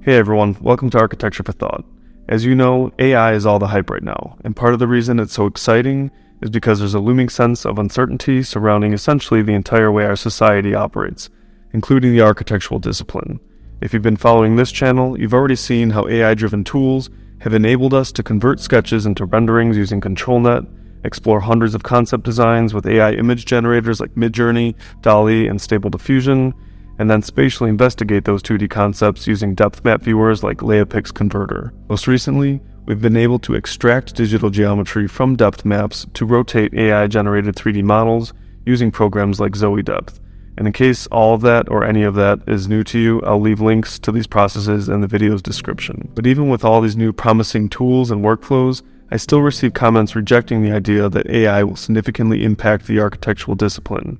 Hey everyone, welcome to Architecture for Thought. As you know, AI is all the hype right now, and part of the reason it's so exciting is because there's a looming sense of uncertainty surrounding essentially the entire way our society operates, including the architectural discipline. If you've been following this channel, you've already seen how AI-driven tools have enabled us to convert sketches into renderings using ControlNet, explore hundreds of concept designs with AI image generators like Midjourney, DALL-E, and Stable Diffusion, and then spatially investigate those 2D concepts using depth map viewers like LeiaPix Converter. Most recently, we've been able to extract digital geometry from depth maps to rotate AI-generated 3D models using programs like ZoeDepth. And in case all of that or any of that is new to you, I'll leave links to these processes in the video's description. But even with all these new promising tools and workflows, I still receive comments rejecting the idea that AI will significantly impact the architectural discipline.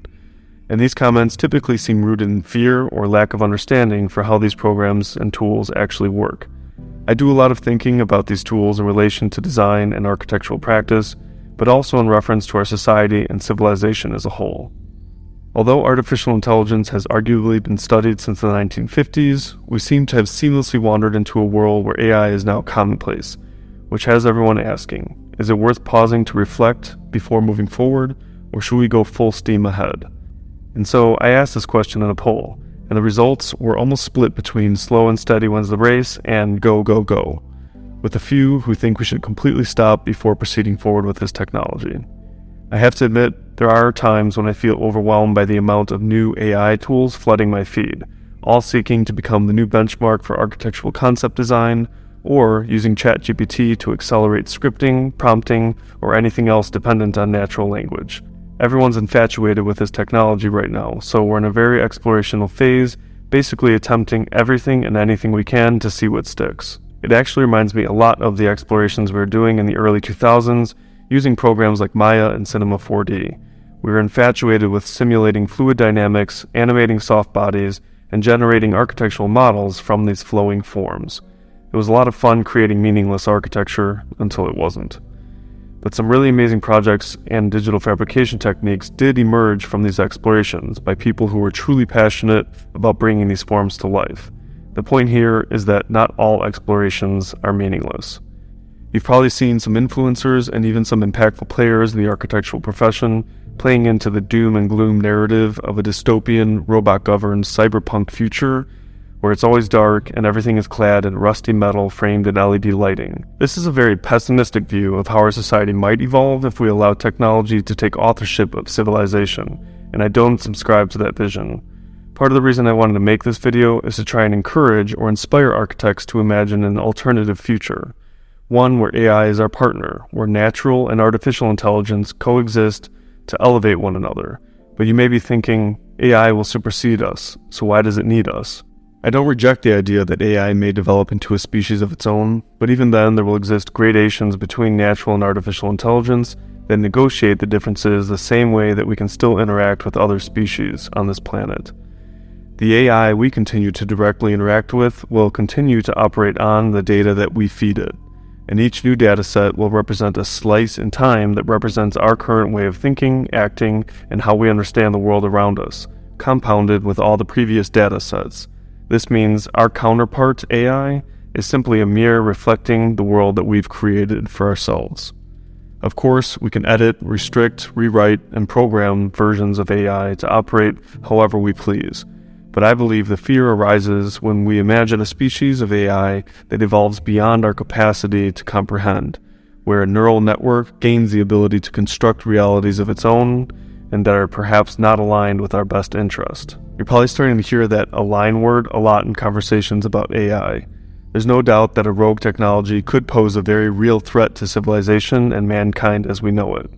And these comments typically seem rooted in fear or lack of understanding for how these programs and tools actually work. I do a lot of thinking about these tools in relation to design and architectural practice, but also in reference to our society and civilization as a whole. Although artificial intelligence has arguably been studied since the 1950s, we seem to have seamlessly wandered into a world where AI is now commonplace, which has everyone asking, is it worth pausing to reflect before moving forward, or should we go full steam ahead? And so I asked this question in a poll, and the results were almost split between slow and steady wins the race and go, go, go, with a few who think we should completely stop before proceeding forward with this technology. I have to admit, there are times when I feel overwhelmed by the amount of new AI tools flooding my feed, all seeking to become the new benchmark for architectural concept design, or using ChatGPT to accelerate scripting, prompting, or anything else dependent on natural language. Everyone's infatuated with this technology right now, so we're in a very explorational phase, basically attempting everything and anything we can to see what sticks. It actually reminds me a lot of the explorations we were doing in the early 2000s, using programs like Maya and Cinema 4D. We were infatuated with simulating fluid dynamics, animating soft bodies, and generating architectural models from these flowing forms. It was a lot of fun creating meaningless architecture until it wasn't. But some really amazing projects and digital fabrication techniques did emerge from these explorations by people who were truly passionate about bringing these forms to life. The point here is that not all explorations are meaningless. You've probably seen some influencers and even some impactful players in the architectural profession playing into the doom and gloom narrative of a dystopian, robot-governed cyberpunk future where it's always dark and everything is clad in rusty metal framed in LED lighting. This is a very pessimistic view of how our society might evolve if we allow technology to take authorship of civilization, and I don't subscribe to that vision. Part of the reason I wanted to make this video is to try and encourage or inspire architects to imagine an alternative future. One where AI is our partner, where natural and artificial intelligence coexist to elevate one another. But you may be thinking, AI will supersede us, so why does it need us? I don't reject the idea that AI may develop into a species of its own, but even then there will exist gradations between natural and artificial intelligence that negotiate the differences the same way that we can still interact with other species on this planet. The AI we continue to directly interact with will continue to operate on the data that we feed it, and each new dataset will represent a slice in time that represents our current way of thinking, acting, and how we understand the world around us, compounded with all the previous datasets. This means our counterpart, AI, is simply a mirror reflecting the world that we've created for ourselves. Of course, we can edit, restrict, rewrite, and program versions of AI to operate however we please. But I believe the fear arises when we imagine a species of AI that evolves beyond our capacity to comprehend, where a neural network gains the ability to construct realities of its own and that are perhaps not aligned with our best interest. You're probably starting to hear that align word a lot in conversations about AI. There's no doubt that a rogue technology could pose a very real threat to civilization and mankind as we know it.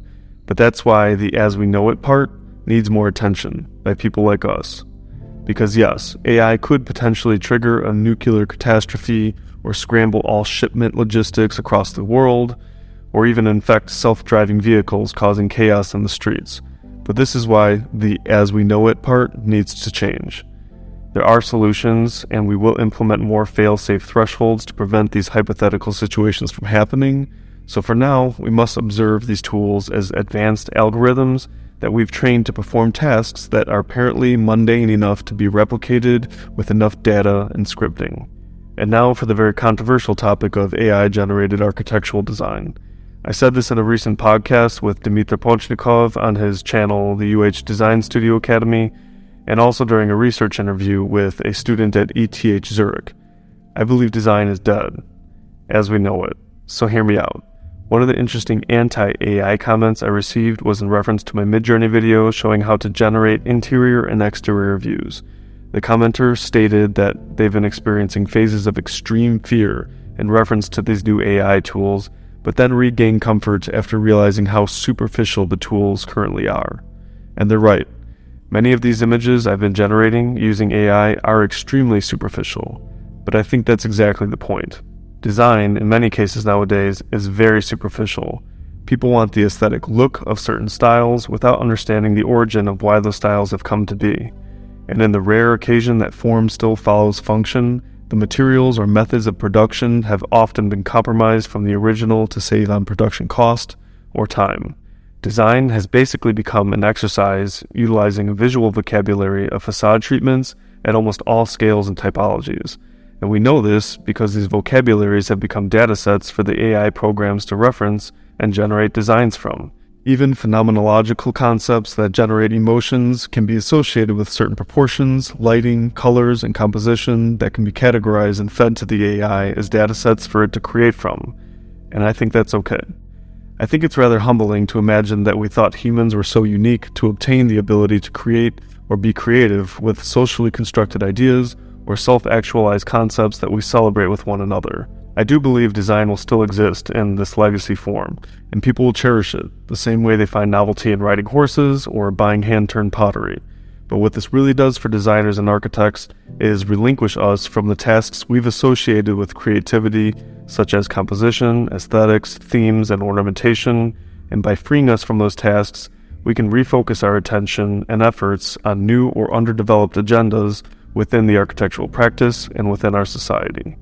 But that's why the as we know it part needs more attention by people like us. Because yes, AI could potentially trigger a nuclear catastrophe or scramble all shipment logistics across the world, or even infect self-driving vehicles causing chaos in the streets. But this is why the as we know it part needs to change. There are solutions, and we will implement more fail-safe thresholds to prevent these hypothetical situations from happening. So for now, we must observe these tools as advanced algorithms that we've trained to perform tasks that are apparently mundane enough to be replicated with enough data and scripting. And now for the very controversial topic of AI-generated architectural design. I said this in a recent podcast with Dmitry Ponchnikov on his channel, the Design Studio Academy, and also during a research interview with a student at ETH Zurich. I believe design is dead, as we know it, so hear me out. One of the interesting anti-AI comments I received was in reference to my Midjourney video showing how to generate interior and exterior views. The commenter stated that they've been experiencing phases of extreme fear in reference to these new AI tools, but then regained comfort after realizing how superficial the tools currently are. And they're right. Many of these images I've been generating using AI are extremely superficial, but I think that's exactly the point. Design, in many cases nowadays, is very superficial. People want the aesthetic look of certain styles without understanding the origin of why those styles have come to be. And in the rare occasion that form still follows function, the materials or methods of production have often been compromised from the original to save on production cost or time. Design has basically become an exercise utilizing a visual vocabulary of facade treatments at almost all scales and typologies. And we know this because these vocabularies have become datasets for the AI programs to reference and generate designs from. Even phenomenological concepts that generate emotions can be associated with certain proportions, lighting, colors, and composition that can be categorized and fed to the AI as datasets for it to create from. And I think that's okay. I think it's rather humbling to imagine that we thought humans were so unique to obtain the ability to create or be creative with socially constructed ideas or self-actualized concepts that we celebrate with one another. I do believe design will still exist in this legacy form, and people will cherish it, the same way they find novelty in riding horses or buying hand-turned pottery. But what this really does for designers and architects is relinquish us from the tasks we've associated with creativity, such as composition, aesthetics, themes, and ornamentation, and by freeing us from those tasks, we can refocus our attention and efforts on new or underdeveloped agendas within the architectural practice and within our society.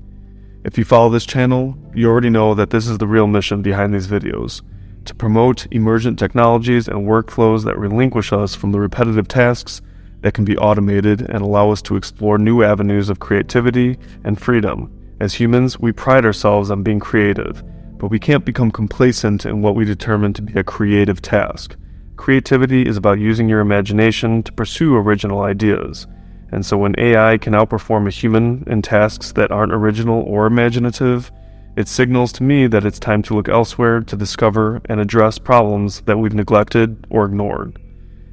If you follow this channel, you already know that this is the real mission behind these videos, to promote emergent technologies and workflows that relinquish us from the repetitive tasks that can be automated and allow us to explore new avenues of creativity and freedom. As humans, we pride ourselves on being creative, but we can't become complacent in what we determine to be a creative task. Creativity is about using your imagination to pursue original ideas. And so when AI can outperform a human in tasks that aren't original or imaginative, it signals to me that it's time to look elsewhere to discover and address problems that we've neglected or ignored.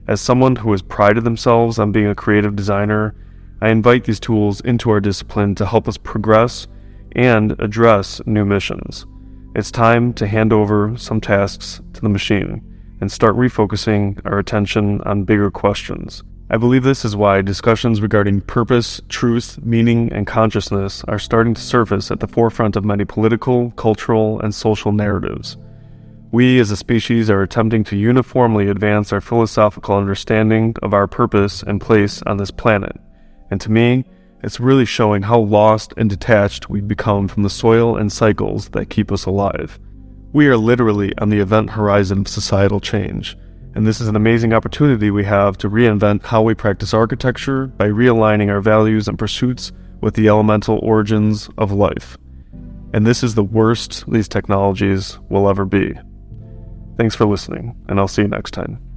As someone who has prided themselves on being a creative designer, I invite these tools into our discipline to help us progress and address new missions. It's time to hand over some tasks to the machine and start refocusing our attention on bigger questions. I believe this is why discussions regarding purpose, truth, meaning, and consciousness are starting to surface at the forefront of many political, cultural, and social narratives. We as a species are attempting to uniformly advance our philosophical understanding of our purpose and place on this planet. And to me, it's really showing how lost and detached we've become from the soil and cycles that keep us alive. We are literally on the event horizon of societal change. And this is an amazing opportunity we have to reinvent how we practice architecture by realigning our values and pursuits with the elemental origins of life. And this is the worst these technologies will ever be. Thanks for listening, and I'll see you next time.